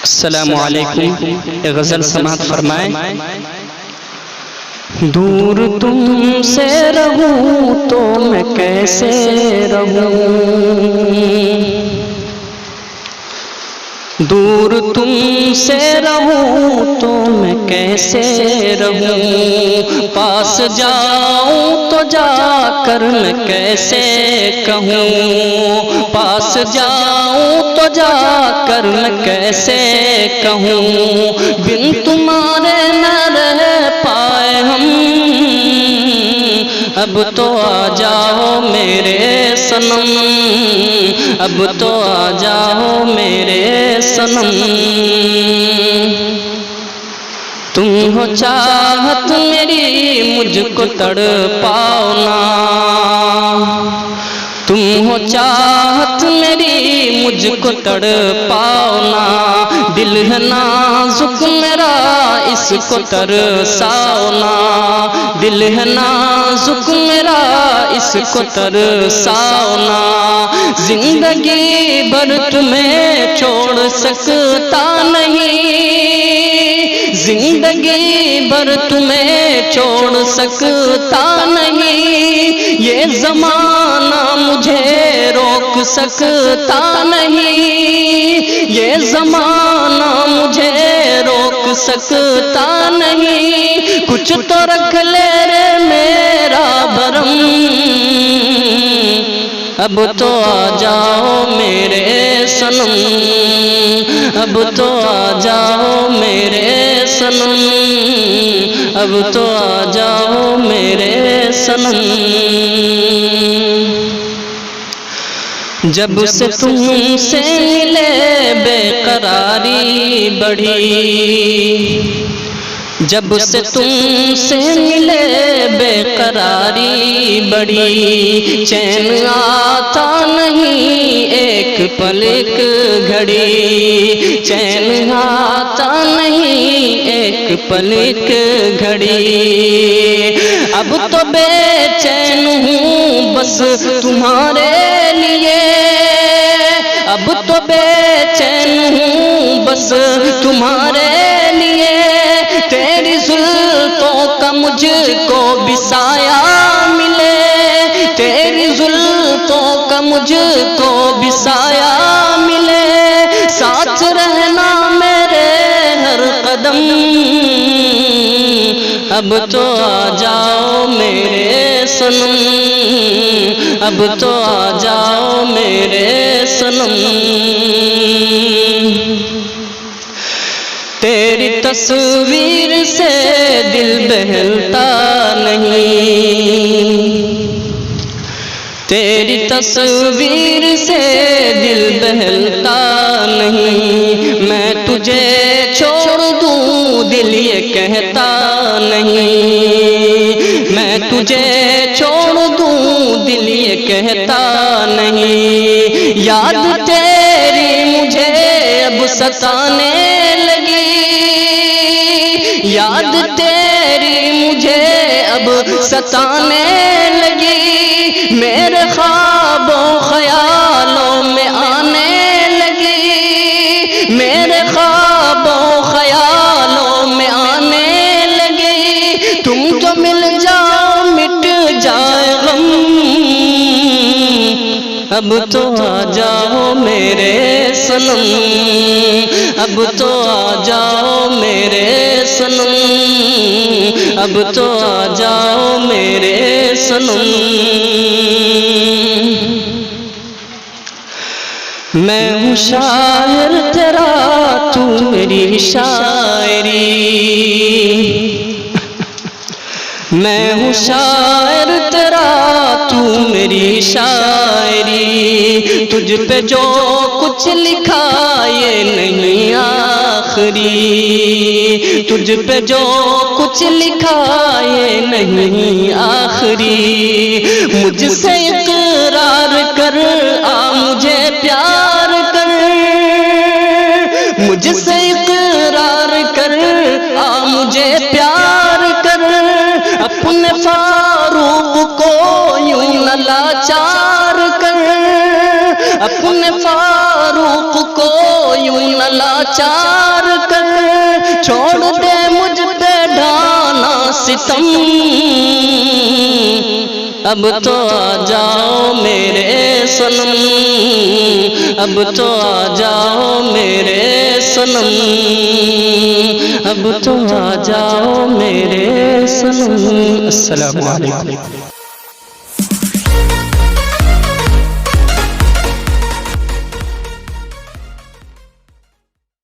السلام علیکم. غزل سماعت فرمائیں. دور تم سے رہوں تو میں کیسے رہوں، دور تم سے رہوں تو میں کیسے رہوں، پاس جاؤں تو جا کر میں کیسے کہوں، پاس جاؤں تو جا کر میں کیسے کہوں، بن تمہارے نہ رہ پائے ہم، اب تو آ جاؤ میرے صنم، اب تو آ جاؤ میرے صنم. تم ہو چاہت میری مجھ کو تڑپاؤ نا، تم ہو چاہت میری مجھ کو تڑپاؤ نا، دل ہے نازک میرا اس کو ترساؤ نا، دل ہے نازک میرا اس کو ترساؤ نا، زندگی بھر تمہیں چھوڑ سکتا نہیں، زندگی بھر تمہیں چھوڑ سکتا نہیں، یہ زمانہ مجھے روک سکتا نہیں، یہ زمانہ مجھے روک سکتا نہیں، کچھ تو رکھ لے رے میرا بھرم، اب تو آ جاؤ میرے صنم، اب تو آ جاؤ میرے صنم، اب تو آ جاؤ میرے صنم. جب سے تم سے ملے بے قراری بڑھی، جب سے تم سے ملے بے قراری بڑھی، چین آتا نہیں ایک پل ایک گھڑی، چین آتا نہیں ایک پل ایک گھڑی، اب تو بے چین ہوں بس تمہارے لیے، اب تو بے چین ہوں بس تمہارے لیے، تیری زلفوں کا مجھ کو بھی سایہ ملے، تیری زلفوں کا مجھ کو بھی سایہ ملے، ساتھ رہنا میرے ہر قدم، اب تو آ جاؤ میرے صنم، اب تو آ جاؤ میرے صنم. تیری تصویر سے دل بہلتا نہیں، تیری تصویر سے دل بہلتا نہیں، میں تجھے چھوڑ دوں دل یہ کہتا نہیں، میں تجھے چھوڑ دوں دل یہ کہتا نہیں، یاد تیری مجھے اب ستانے لگی، یاد تیری مجھے اب ستانے لگی، میرے خوابوں خیالوں میں آنے لگی، میرے خوابوں خیالوں میں آنے لگی، تم تو مل جاؤ مٹ جائے غم، اب تو آ جاؤ میرے صنم، اب تو آ جاؤ میرے صنم، اب تو آ جاؤ میرے صنم. میں ہوں شاعر تیرا تو میری شاعری، میں ہوں شاعر تیرا تو میری شاعری، تجھ پہ جو کچھ لکھا یہ نہیں آخری، تجھ پہ جو کچھ لکھا یہ نہیں آخری، مجھ سے اقرار کر آ مجھے پیار کر، مجھ سے اقرار کر آ مجھے پیار کر، اپنے فاروق کو اپنے فاروق کو یوں نہ لاچار کر، چھوڑ دے مجھ پہ ڈھانا ستم، اب تو آ جاؤ میرے صنم، اب تو آ جاؤ میرے صنم، اب تو آ جاؤ میرے صنم۔ السلام علیکم۔